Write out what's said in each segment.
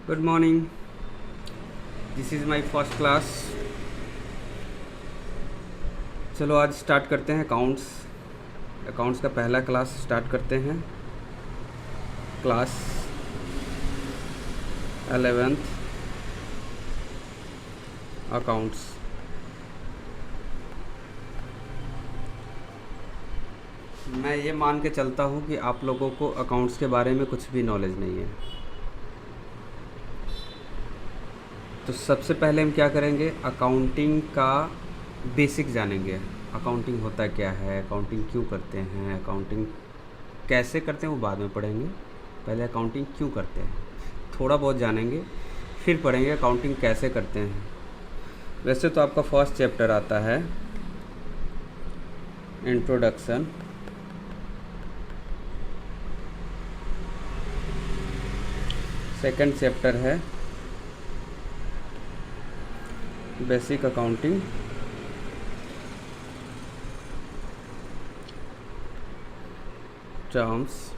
Good morning. This is my first class. चलो आज start करते हैं अकाउंट्स का पहला क्लास स्टार्ट करते हैं। Class 11th accounts. मैं ये मान के चलता हूँ कि आप लोगों को अकाउंट्स के बारे में कुछ भी नॉलेज नहीं है। तो सबसे पहले हम क्या करेंगे, अकाउंटिंग का बेसिक जानेंगे। अकाउंटिंग होता क्या है, अकाउंटिंग क्यों करते हैं, अकाउंटिंग कैसे करते हैं वो बाद में पढ़ेंगे। पहले अकाउंटिंग क्यों करते हैं थोड़ा बहुत जानेंगे, फिर पढ़ेंगे अकाउंटिंग कैसे करते हैं। वैसे तो आपका फर्स्ट चैप्टर आता है इंट्रोडक्शन, सेकंड चैप्टर है बेसिक अकाउंटिंग, टर्म्स।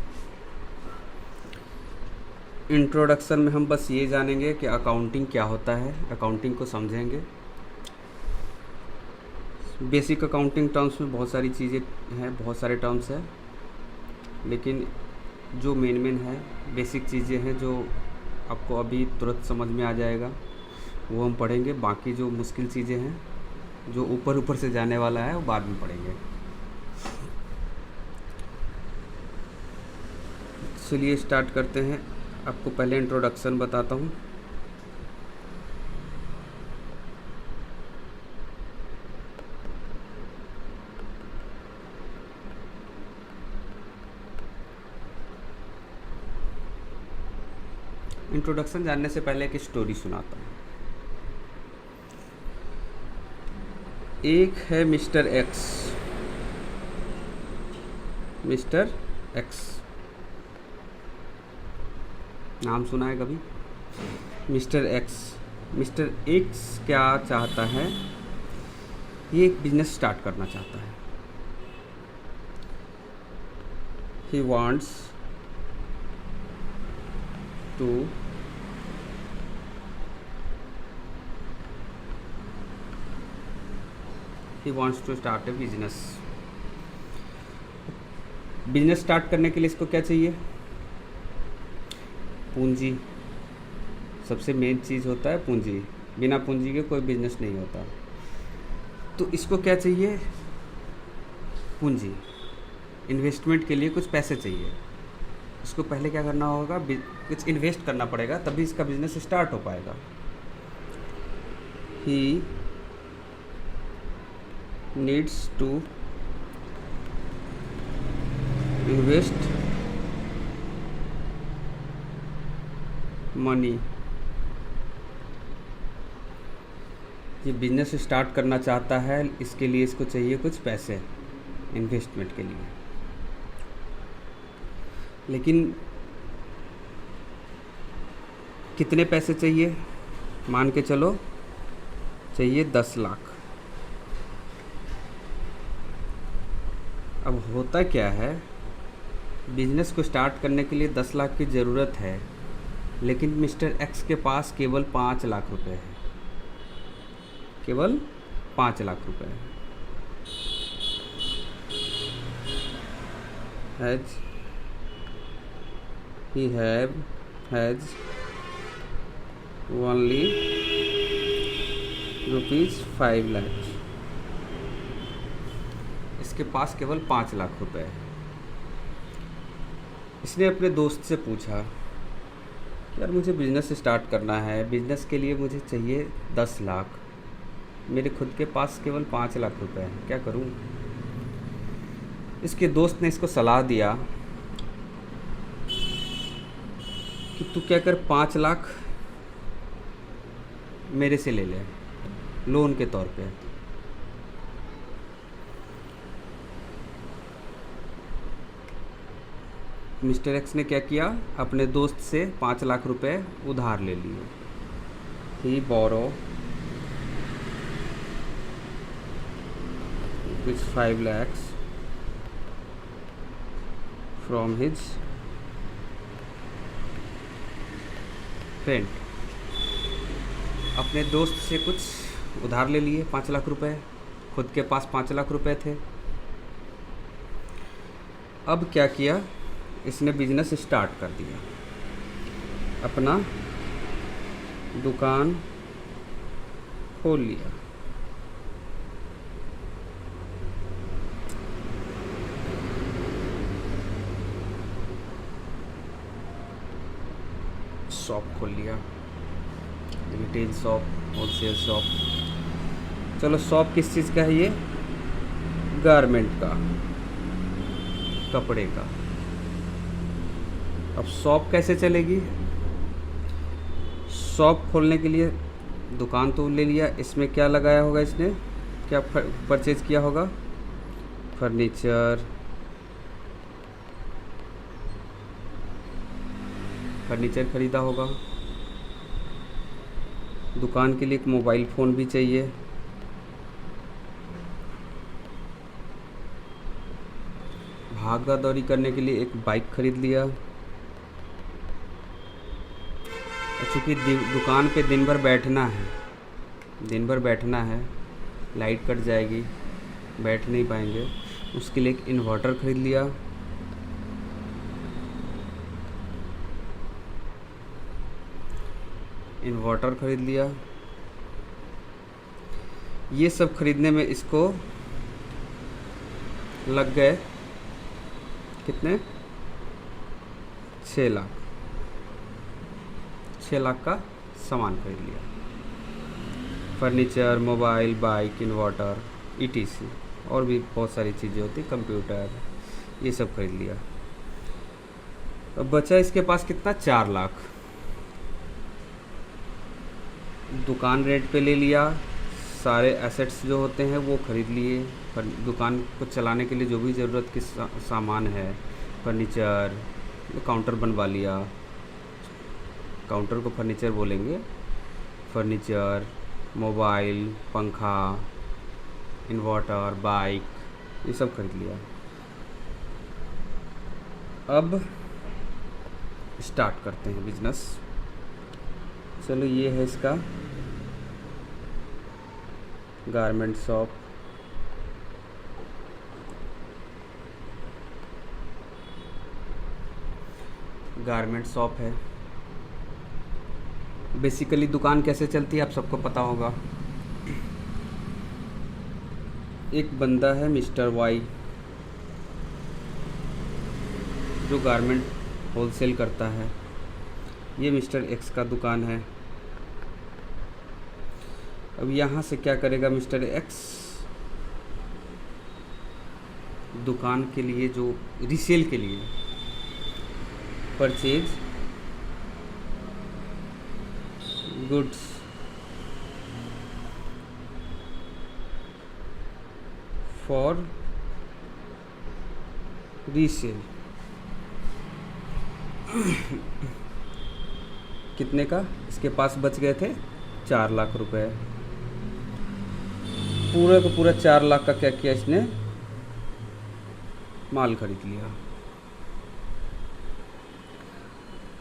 इंट्रोडक्शन में हम बस ये जानेंगे कि अकाउंटिंग क्या होता है, अकाउंटिंग को समझेंगे। बेसिक अकाउंटिंग टर्म्स में बहुत सारी चीज़ें हैं, बहुत सारे टर्म्स हैं, लेकिन जो मेन है बेसिक चीज़ें हैं जो आपको अभी तुरंत समझ में आ जाएगा वो हम पढ़ेंगे। बाकी जो मुश्किल चीज़ें हैं, जो ऊपर ऊपर से जाने वाला है, वो बाद में पढ़ेंगे। चलिए स्टार्ट करते हैं। आपको पहले इंट्रोडक्शन बताता हूँ। इंट्रोडक्शन जानने से पहले एक स्टोरी सुनाता हूँ। एक है मिस्टर एक्स। मिस्टर एक्स नाम सुना है कभी? मिस्टर एक्स क्या चाहता है, ये एक बिजनेस स्टार्ट करना चाहता है। He wants to start a business. Business start करने के लिए इसको क्या चाहिए? पूंजी। सबसे मेन चीज़ होता है पूंजी। बिना पूंजी के कोई बिजनेस नहीं होता। तो इसको क्या चाहिए? पूंजी। इन्वेस्टमेंट के लिए कुछ पैसे चाहिए। इसको पहले क्या करना होगा, कुछ इन्वेस्ट करना पड़ेगा, तभी इसका बिजनेस स्टार्ट हो पाएगा। He needs to invest money. ये बिजनेस स्टार्ट करना चाहता है, इसके लिए इसको चाहिए कुछ पैसे इन्वेस्टमेंट के लिए। लेकिन कितने पैसे चाहिए? मान के चलो चाहिए 10 लाख। अब होता क्या है, बिजनेस को स्टार्ट करने के लिए 10 लाख की ज़रूरत है, लेकिन मिस्टर एक्स के पास केवल 5 लाख रुपए है। केवल 5 लाख रुपए है। he has only ₹5 lakh. इसके पास केवल 5 लाख रुपए है। इसने अपने दोस्त से पूछा, यार मुझे बिज़नेस स्टार्ट करना है, बिज़नेस के लिए मुझे चाहिए 10 लाख, मेरे खुद के पास केवल 5 लाख रुपए हैं, क्या करूं? इसके दोस्त ने इसको सलाह दिया कि तू क्या कर, 5 लाख मेरे से ले ले लोन के तौर पे। मिस्टर एक्स ने क्या किया, अपने दोस्त से 5 लाख रुपए उधार ले लिए। ही बोरो ₹5 lakhs from his फ्रेंड अपने दोस्त से कुछ उधार ले लिए 5 लाख रुपए, खुद के पास 5 लाख रुपए थे। अब क्या किया, इसने बिजनेस स्टार्ट कर दिया, अपना दुकान खोल लिया। शॉप खोल लिया, रिटेल शॉप, होलसेल शॉप। चलो शॉप किस चीज़ का है ये, गारमेंट का, कपड़े का। अब शॉप कैसे चलेगी, शॉप खोलने के लिए दुकान तो ले लिया, इसमें क्या लगाया होगा, इसने क्या परचेज किया होगा, फर्नीचर ख़रीदा होगा। दुकान के लिए एक मोबाइल फ़ोन भी चाहिए, भागा दौड़ी करने के लिए एक बाइक खरीद लिया। चूँकि दुकान पे दिन भर बैठना है, लाइट कट जाएगी, बैठ नहीं पाएंगे, उसके लिए एक इन्वर्टर खरीद लिया। ये सब खरीदने में इसको लग गए कितने, 6 लाख। 6 लाख का सामान खरीद लिया, furniture, mobile, bike, inverter, ETC और भी बहुत सारी चीज़ें होती, कंप्यूटर, ये सब खरीद लिया। अब बचा इसके पास कितना, 4 लाख। दुकान रेंट पे ले लिया, सारे एसेट्स जो होते हैं वो ख़रीद लिए, दुकान को चलाने के लिए जो भी ज़रूरत के सामान है, फर्नीचर, काउंटर बनवा लिया, काउंटर को फर्नीचर बोलेंगे, फर्नीचर, मोबाइल, पंखा, इन्वर्टर, बाइक, ये सब खरीद लिया। अब स्टार्ट करते हैं बिजनेस। चलो ये है इसका गारमेंट शॉप। है। बेसिकली दुकान कैसे चलती है आप सबको पता होगा। एक बंदा है मिस्टर वाई जो गारमेंट होलसेल करता है, ये मिस्टर एक्स का दुकान है। अब यहाँ से क्या करेगा मिस्टर एक्स, दुकान के लिए जो रीसेल के लिए परचेज गुड्स फॉर रीसेल कितने का इसके पास बच गए थे, 4 लाख रुपए। पूरा का पूरा 4 लाख का क्या किया इसने, माल खरीद लिया।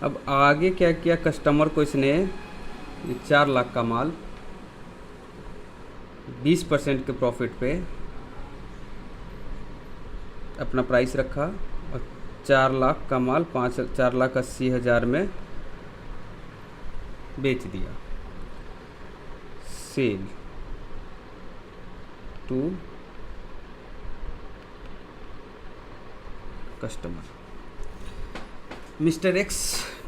अब आगे क्या किया, कस्टमर को इसने 4 लाख का माल 20% के प्रॉफिट पे अपना प्राइस रखा और 4 लाख का माल 4,80,000 में बेच दिया, sale to customer. Mister X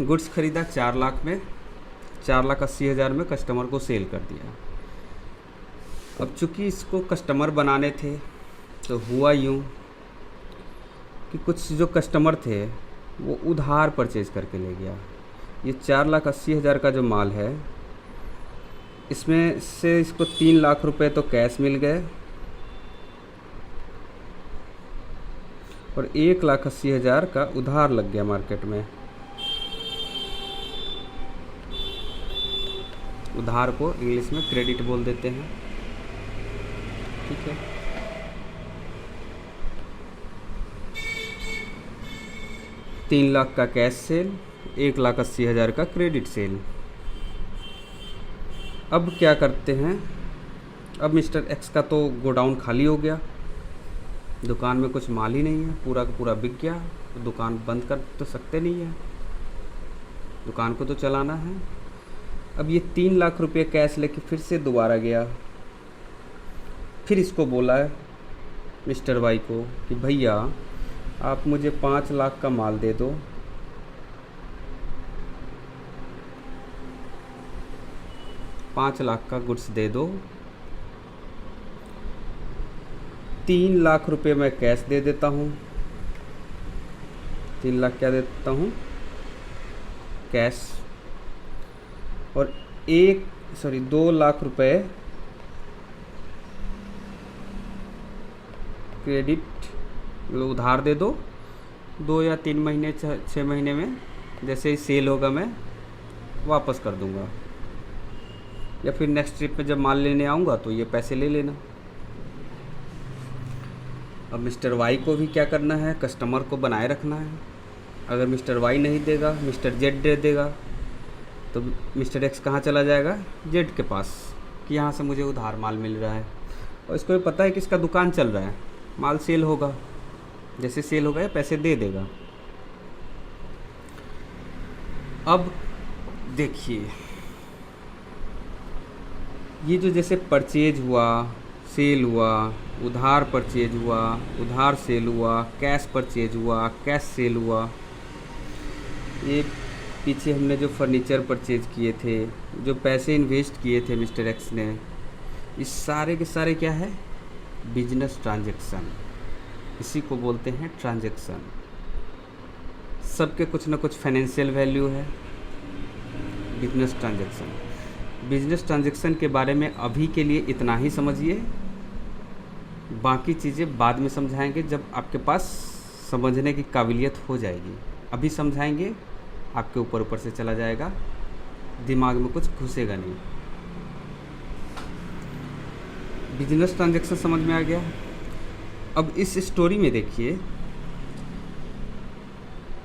goods खरीदा 4 लाख में, 4,80,000 में कस्टमर को सेल कर दिया। अब चूँकि इसको कस्टमर बनाने थे तो हुआ यूँ कि कुछ जो कस्टमर थे वो उधार परचेज करके ले गया। ये 4,80,000 का जो माल है इसमें से इसको 3 लाख रुपए तो कैश मिल गए और 1,80,000 का उधार लग गया मार्केट में। उधार को इंग्लिश में क्रेडिट बोल देते हैं, ठीक है। तीन लाख का कैश सेल, 1,80,000 का क्रेडिट सेल, अब क्या करते हैं, अब मिस्टर एक्स का तो गोडाउन खाली हो गया, दुकान में कुछ माल ही नहीं है, पूरा का पूरा बिक गया, तो दुकान बंद कर तो सकते नहीं है, दुकान को तो चलाना है। अब ये 3 लाख रुपये कैश लेके फिर से दोबारा गया, फिर इसको बोला है मिस्टर वाई को कि भैया आप मुझे 5 लाख का माल दे दो, 5 लाख का गुड्स दे दो, 3 लाख रुपये मैं कैश दे देता हूँ, 3 लाख क्या देता हूँ कैश, और 2 लाख रुपये क्रेडिट मतलब उधार दे दो, 2 या 3 महीने 6 महीने में जैसे ही सेल होगा मैं वापस कर दूंगा, या फिर नेक्स्ट ट्रिप में जब माल लेने आऊँगा तो ये पैसे ले लेना। अब मिस्टर वाई को भी क्या करना है, कस्टमर को बनाए रखना है। अगर मिस्टर वाई नहीं देगा, मिस्टर जेड दे देगा, तो मिस्टर एक्स कहाँ चला जाएगा, जेड के पास, कि यहाँ से मुझे उधार माल मिल रहा है, और इसको भी पता है कि इसका दुकान चल रहा है, माल सेल होगा, जैसे सेल होगा ये पैसे दे देगा। अब देखिए ये जो जैसे परचेज हुआ, सेल हुआ, उधार परचेज हुआ, उधार सेल हुआ, कैश परचेज हुआ, कैश सेल हुआ, ये पीछे हमने जो फर्नीचर परचेज किए थे, जो पैसे इन्वेस्ट किए थे मिस्टर एक्स ने, इस सारे के सारे क्या है, बिजनेस ट्रांजैक्शन, इसी को बोलते हैं ट्रांजैक्शन। सबके कुछ ना कुछ फाइनेंशियल वैल्यू है। बिजनेस ट्रांजैक्शन, बिजनेस ट्रांजैक्शन के बारे में अभी के लिए इतना ही समझिए, बाकी चीज़ें बाद में समझाएंगे जब आपके पास समझने की काबिलियत हो जाएगी। अभी समझाएंगे आपके ऊपर ऊपर से चला जाएगा, दिमाग में कुछ घुसेगा नहीं। बिजनेस ट्रांजैक्शन समझ में आ गया। अब इस स्टोरी में देखिए,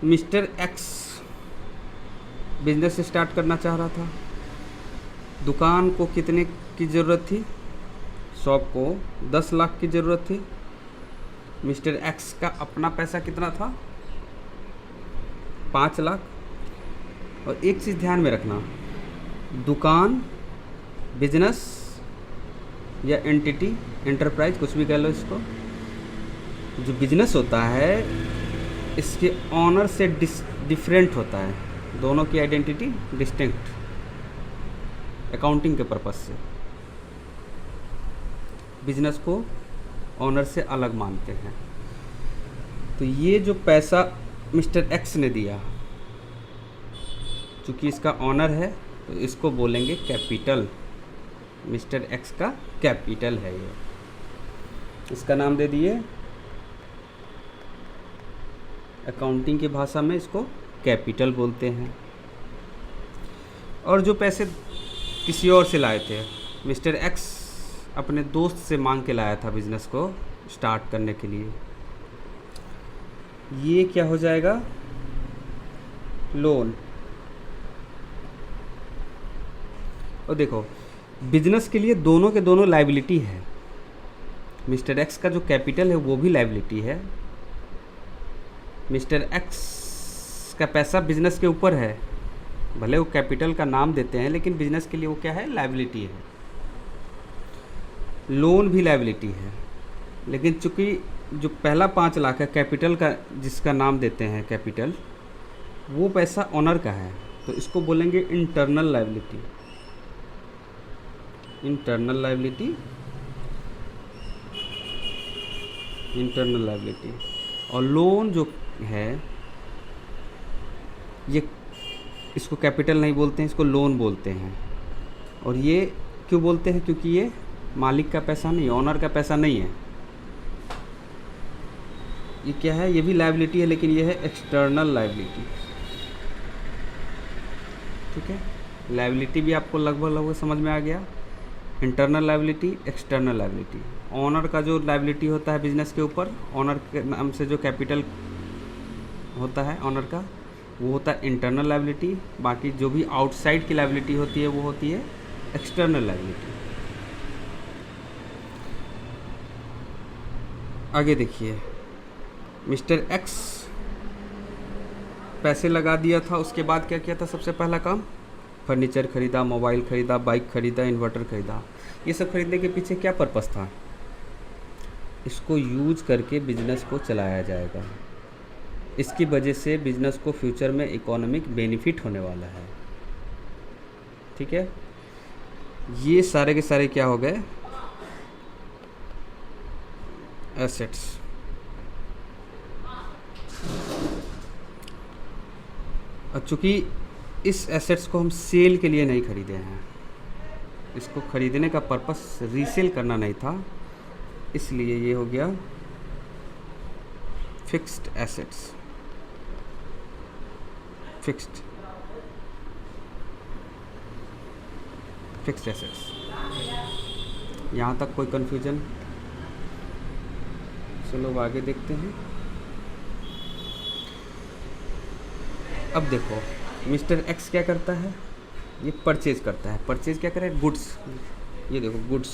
मिस्टर एक्स बिजनेस स्टार्ट करना चाह रहा था, दुकान को कितने की ज़रूरत थी, शॉप को 10 लाख की ज़रूरत थी। मिस्टर एक्स का अपना पैसा कितना था, 5 लाख। और एक चीज़ ध्यान में रखना, दुकान, बिजनेस या एंटिटी, एंटरप्राइज, कुछ भी कह लो इसको, जो बिजनेस होता है इसके ऑनर से डिफरेंट होता है, दोनों की आइडेंटिटी डिस्टिंक्ट, अकाउंटिंग के पर्पस से बिजनेस को ऑनर से अलग मानते हैं। तो ये जो पैसा मिस्टर एक्स ने दिया, चूँकि इसका ऑनर है तो इसको बोलेंगे कैपिटल, मिस्टर एक्स का कैपिटल है ये, इसका नाम दे दिए, अकाउंटिंग की भाषा में इसको कैपिटल बोलते हैं। और जो पैसे किसी और से लाए थे, मिस्टर एक्स अपने दोस्त से मांग के लाया था बिजनेस को स्टार्ट करने के लिए, ये क्या हो जाएगा, लोन। और देखो बिजनेस के लिए दोनों के दोनों लायबिलिटी है, मिस्टर एक्स का जो कैपिटल है वो भी लायबिलिटी है, मिस्टर एक्स का पैसा बिजनेस के ऊपर है, भले वो कैपिटल का नाम देते हैं लेकिन बिजनेस के लिए वो क्या है, लायबिलिटी है। लोन भी लायबिलिटी है, लेकिन चूँकि जो पहला 5 लाख है कैपिटल का, जिसका नाम देते हैं कैपिटल, वो पैसा ऑनर का है, तो इसको बोलेंगे internal liability, internal liability, internal liability. और लोन जो है ये, इसको कैपिटल नहीं बोलते हैं, इसको लोन बोलते हैं। और ये क्यों बोलते हैं, क्योंकि ये मालिक का पैसा नहीं, ऑनर का पैसा नहीं है, ये क्या है, ये भी लायबिलिटी है लेकिन ये है एक्सटर्नल लायबिलिटी। ठीक है, लायबिलिटी भी आपको लगभग समझ में आ गया। Internal liability, external liability. Owner का जो लायबिलिटी होता है बिजनेस के ऊपर, ऑनर के नाम से जो कैपिटल होता है ऑनर का, वो होता है इंटरनल लायबिलिटी। बाकी जो भी आउटसाइड की लायबिलिटी होती है वो होती है एक्सटर्नल लायबिलिटी। आगे देखिए, मिस्टर एक्स पैसे लगा दिया था, उसके बाद क्या किया था? सबसे पहला काम फर्नीचर खरीदा, मोबाइल खरीदा, बाइक खरीदा, इन्वर्टर खरीदा। ये सब खरीदने के पीछे क्या पर्पस था? इसको यूज करके बिजनेस को चलाया जाएगा। इसकी वजह से बिजनेस को फ्यूचर में इकोनॉमिक बेनिफिट होने वाला है। ठीक है, ये सारे के सारे क्या हो गए? एसेट्स। और चूँकि इस एसेट्स को हम सेल के लिए नहीं खरीदे हैं, इसको खरीदने का पर्पस रीसेल करना नहीं था, इसलिए ये हो गया फिक्स्ड एसेट्स। Fixed assets. यहाँ तक कोई कन्फ्यूजन? चलो अब आगे देखते हैं। अब देखो, मिस्टर एक्स क्या करता है? ये परचेज करता है। परचेज क्या करे? गुड्स। ये देखो, गुड्स।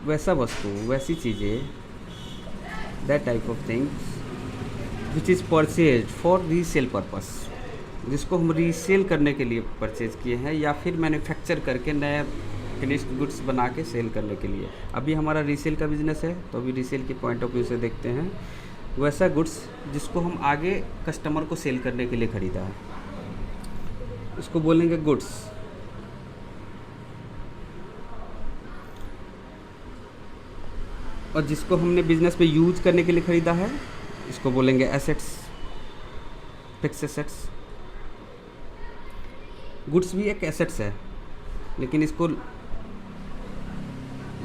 वैसा वस्तु, वैसी चीज़ें, that type of things which is purchase for resale purpose, जिसको हम रीसेल करने के लिए परचेज किए हैं, या फिर मैन्युफैक्चर करके नए फिनिश्ड गुड्स बना के सेल करने के लिए। अभी हमारा रीसेल का बिजनेस है, तो अभी रीसेल के पॉइंट ऑफ व्यू से देखते हैं। वैसा गुड्स जिसको हम आगे कस्टमर को सेल करने के लिए ख़रीदा है, उसको बोलेंगे गुड्स। और जिसको हमने बिजनेस में यूज करने के लिए ख़रीदा है, इसको बोलेंगे एसेट्स, फिक्स एसेट्स। गुड्स भी एक एसेट्स है, लेकिन इसको,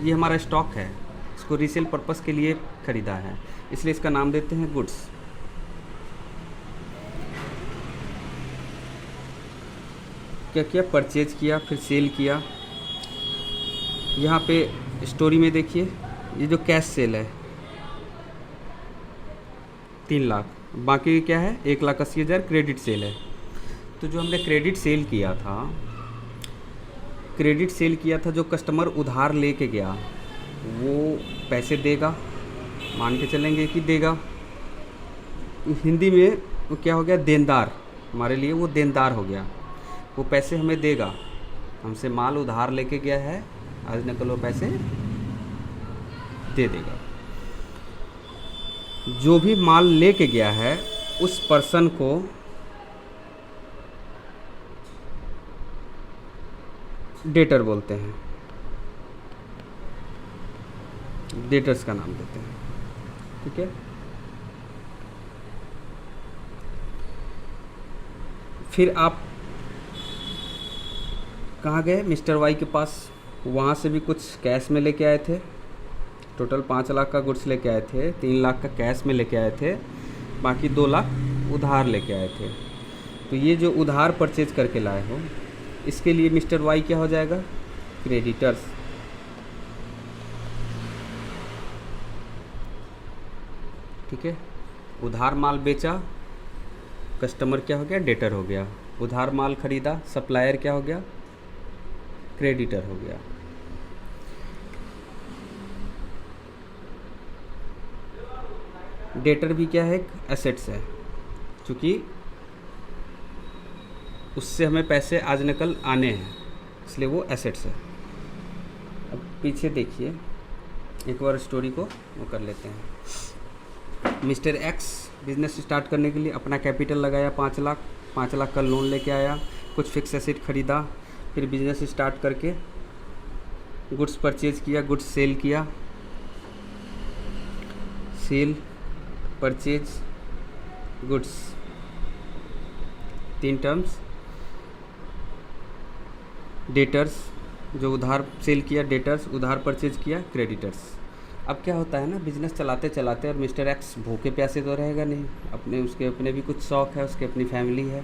ये हमारा स्टॉक है, इसको रीसेल पर्पस के लिए ख़रीदा है, इसलिए इसका नाम देते हैं गुड्स। क्या किया? परचेज किया, फिर सेल किया। यहाँ पे स्टोरी में देखिए, ये जो कैश सेल है 3 लाख, बाकी क्या है? 1,80,000 क्रेडिट सेल है। तो जो हमने क्रेडिट सेल किया था, जो कस्टमर उधार लेके गया वो पैसे देगा, मान के चलेंगे कि देगा। हिंदी में वो क्या हो गया? देनदार। हमारे लिए वो देनदार हो गया, वो पैसे हमें देगा। हमसे माल उधार लेके गया है, आज निकल वो पैसे दे देगा। जो भी माल लेके गया है उस पर्सन को डेटर बोलते हैं, डेटर्स का नाम देते हैं। ठीक है, फिर आप कहाँ गए? मिस्टर वाई के पास। वहाँ से भी कुछ कैश में लेके आए थे, टोटल 5 लाख का गुड्स लेके आए थे, 3 लाख का कैश में लेके आए थे, बाकी 2 लाख उधार लेके आए थे। तो ये जो उधार परचेज करके लाए हो, इसके लिए मिस्टर वाई क्या हो जाएगा? क्रेडिटर्स। ठीक है, उधार माल बेचा, कस्टमर क्या हो गया? डेटर हो गया। उधार माल खरीदा, सप्लायर क्या हो गया? क्रेडिटर हो गया। डेटर भी क्या है? एक एसेट्स है, क्योंकि उससे हमें पैसे आज निकल आने हैं, इसलिए वो एसेट्स है। अब पीछे देखिए, एक बार स्टोरी को वो कर लेते हैं। मिस्टर एक्स बिजनेस स्टार्ट करने के लिए अपना कैपिटल लगाया 5 लाख, 5 लाख का लोन लेके आया, कुछ फिक्स एसेट ख़रीदा, फिर बिजनेस स्टार्ट करके गुड्स परचेज किया, गुड्स सेल किया। Sale, purchase, goods, 3 terms. Debtors, जो उधार सेल किया, डेटर्स, उधार परचेज किया, क्रेडिटर्स। अब क्या होता है ना, बिजनेस चलाते चलाते, और मिस्टर एक्स भूखे प्यासे तो रहेगा नहीं, उसके अपने भी कुछ शौक़ है, उसके अपनी फैमिली है।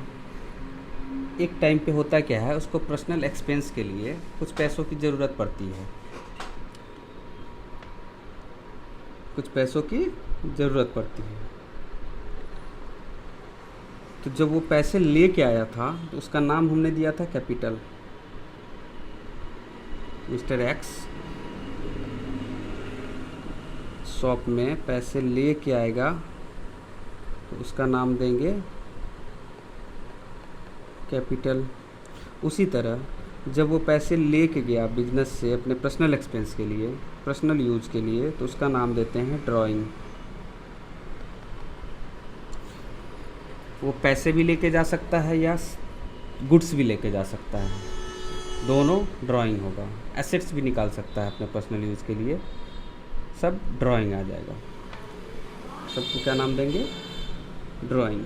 एक टाइम पे होता क्या है, उसको पर्सनल एक्सपेंस के लिए कुछ पैसों की ज़रूरत पड़ती है। कुछ पैसों की ज़रूरत पड़ती है। तो जब वो पैसे लेके आया था तो उसका नाम हमने दिया था कैपिटल। मिस्टर एक्स शॉप में पैसे लेके आएगा तो उसका नाम देंगे कैपिटल। उसी तरह जब वो पैसे लेके गया बिजनेस से अपने पर्सनल एक्सपेंस के लिए, पर्सनल यूज के लिए, तो उसका नाम देते हैं ड्राइंग। वो पैसे भी लेके जा सकता है या गुड्स भी लेके जा सकता है, दोनों ड्राइंग होगा। एसेट्स भी निकाल सकता है अपने पर्सनल यूज़ के लिए, सब ड्राइंग आ जाएगा। सबको क्या नाम देंगे? ड्राइंग।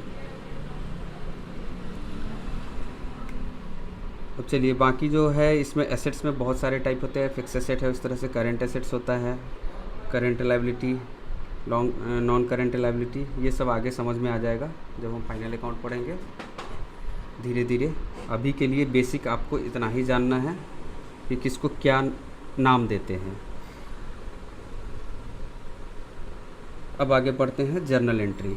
अब चलिए बाकी जो है इसमें एसेट्स में बहुत सारे टाइप होते हैं। फिक्स एसेट है, उस तरह से करेंट एसेट्स होता है, current liability, non current liability, ये सब आगे समझ में आ जाएगा जब हम फाइनल अकाउंट पढ़ेंगे धीरे धीरे। अभी के लिए बेसिक आपको इतना ही जानना है कि किसको क्या नाम देते हैं। अब आगे बढ़ते हैं जर्नल एंट्री।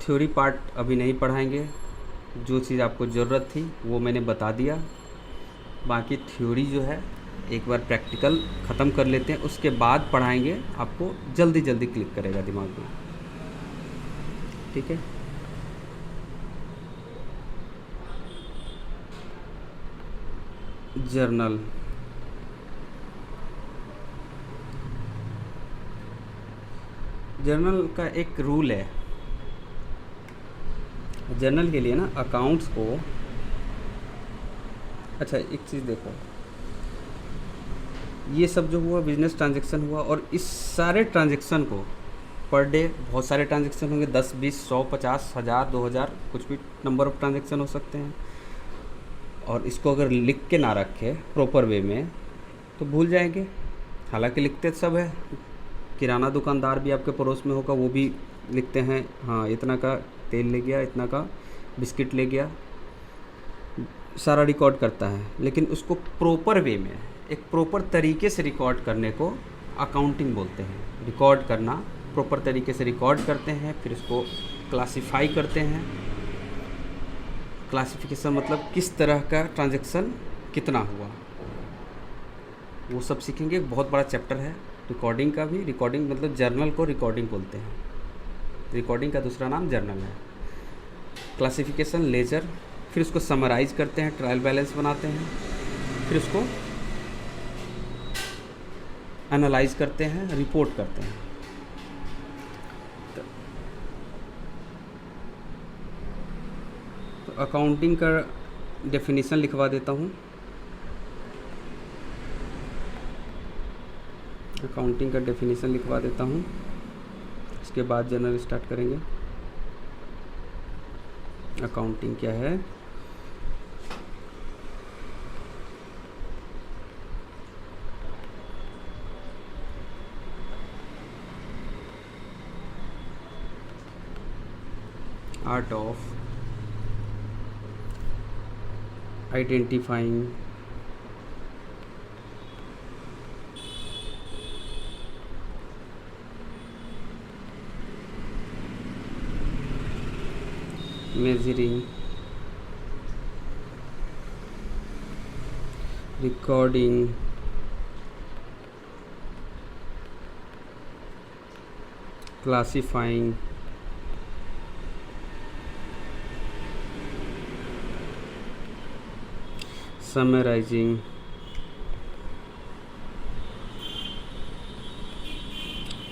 थ्योरी पार्ट अभी नहीं पढ़ाएंगे, जो चीज़ आपको ज़रूरत थी वो मैंने बता दिया। बाकी थ्योरी जो है एक बार प्रैक्टिकल ख़त्म कर लेते हैं, उसके बाद पढ़ाएंगे, आपको जल्दी जल्दी क्लिक करेगा दिमाग में। ठीक है, जर्नल। जर्नल का एक रूल है। जर्नल के लिए ना अकाउंट्स को, अच्छा एक चीज़ देखो, ये सब जो हुआ बिजनेस ट्रांजैक्शन हुआ, और इस सारे ट्रांजैक्शन को पर डे बहुत सारे ट्रांजैक्शन होंगे, 10, 20, 100, 50, 1000, 2000, कुछ भी नंबर ऑफ़ ट्रांजैक्शन हो सकते हैं। और इसको अगर लिख के ना रखे प्रॉपर वे में तो भूल जाएंगे। हालांकि लिखते सब है, किराना दुकानदार भी आपके पड़ोस में होगा, वो भी लिखते हैं, हाँ इतना का तेल ले गया, इतना का बिस्किट ले गया, सारा रिकॉर्ड करता है। लेकिन उसको प्रॉपर वे में, एक प्रॉपर तरीके से रिकॉर्ड करने को अकाउंटिंग बोलते हैं। रिकॉर्ड करना, प्रॉपर तरीके से रिकॉर्ड करते हैं, फिर इसको क्लासिफाई करते हैं। क्लासिफिकेशन मतलब किस तरह का ट्रांजैक्शन कितना हुआ, वो सब सीखेंगे। बहुत बड़ा चैप्टर है रिकॉर्डिंग का भी। रिकॉर्डिंग मतलब जर्नल को रिकॉर्डिंग बोलते हैं, रिकॉर्डिंग का दूसरा नाम जर्नल है। क्लासिफिकेशन लेजर, फिर उसको समराइज करते हैं, ट्रायल बैलेंस बनाते हैं, फिर उसको एनालाइज करते हैं, रिपोर्ट करते हैं। तो अकाउंटिंग का डेफिनेशन लिखवा देता हूँ। अकाउंटिंग का डेफिनेशन लिखवा देता हूँ, इसके बाद जर्नल स्टार्ट करेंगे। अकाउंटिंग क्या है? Art of identifying measuring, recording, classifying, summarizing,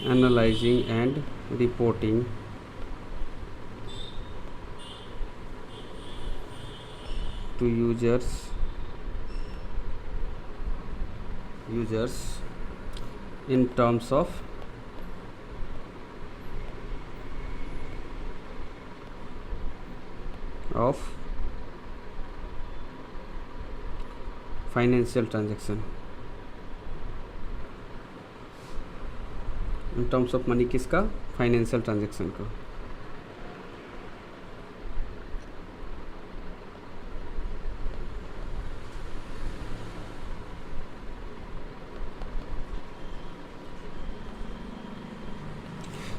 analyzing and reporting to users in terms of financial transaction. In terms of money किसका? फाइनेंशियल ट्रांजैक्शन का।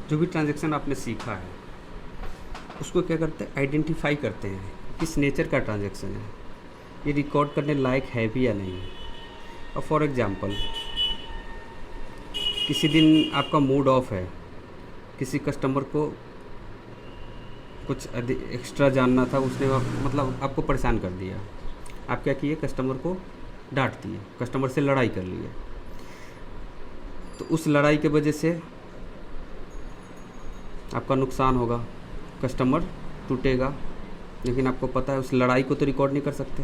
जो भी ट्रांजैक्शन आपने सीखा है उसको क्या करते हैं, आइडेंटिफाई करते हैं किस नेचर का ट्रांजैक्शन है, ये रिकॉर्ड करने लायक है भी या नहीं। और फॉर एग्ज़ाम्पल किसी दिन आपका मूड ऑफ है, किसी कस्टमर को कुछ एक्स्ट्रा जानना था, उसने मतलब आपको परेशान कर दिया, आप क्या किए, कस्टमर को डांट दिए, कस्टमर से लड़ाई कर लिए। तो उस लड़ाई के वजह से आपका नुकसान होगा, कस्टमर टूटेगा, लेकिन आपको पता है उस लड़ाई को तो रिकॉर्ड नहीं कर सकते।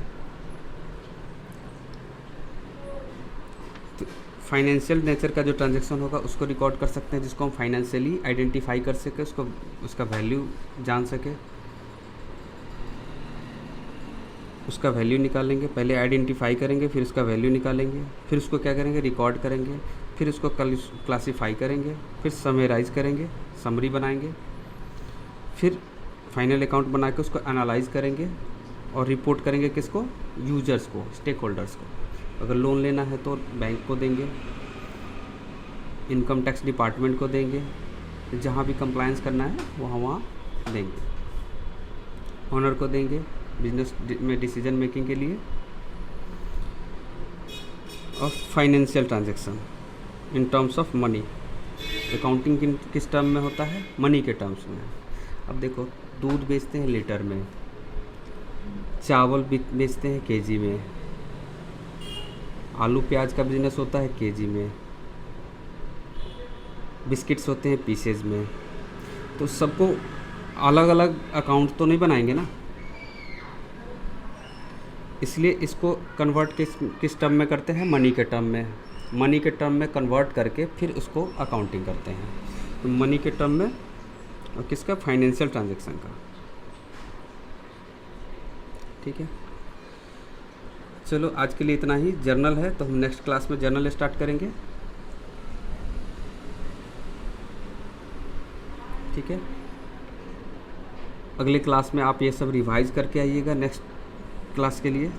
तो फाइनेंशियल नेचर का जो ट्रांजैक्शन होगा उसको रिकॉर्ड कर सकते हैं, जिसको हम फाइनेंशियली आइडेंटिफाई कर सके, उसको उसका वैल्यू जान सके, उसका वैल्यू निकालेंगे। पहले आइडेंटिफाई करेंगे, फिर उसका वैल्यू निकालेंगे, फिर उसको क्या करेंगे, रिकॉर्ड करेंगे, फिर उसको क्लासीफाई करेंगे, फिर समराइज़ करेंगे, समरी बनाएंगे, फिर फाइनल अकाउंट बना के उसको एनालाइज करेंगे और रिपोर्ट करेंगे किसको, यूजर्स को, स्टेक होल्डर्स को। अगर लोन लेना है तो बैंक को देंगे, इनकम टैक्स डिपार्टमेंट को देंगे, जहाँ भी कंप्लायंस करना है वहाँ देंगे, ऑनर को देंगे बिजनेस में डिसीजन मेकिंग के लिए। और financial transaction in terms of money, accounting किस टर्म में होता है, मनी के टर्म्स में। अब देखो, दूध बेचते हैं लीटर में, चावल बेचते हैं केजी में, आलू प्याज का बिजनेस होता है केजी में, बिस्किट्स होते हैं पीसेज में। तो सबको अलग अलग अकाउंट तो नहीं बनाएंगे ना, इसलिए इसको कन्वर्ट किस टर्म में करते हैं, मनी के टर्म में। मनी के टर्म में कन्वर्ट करके फिर उसको अकाउंटिंग करते हैं। तो मनी के टर्म में, और किसका, फाइनेंशियल ट्रांजैक्शन का। ठीक है, चलो आज के लिए इतना ही। जर्नल है तो हम नेक्स्ट क्लास में जर्नल स्टार्ट करेंगे। ठीक है, अगले क्लास में आप ये सब रिवाइज करके आइएगा नेक्स्ट क्लास के लिए।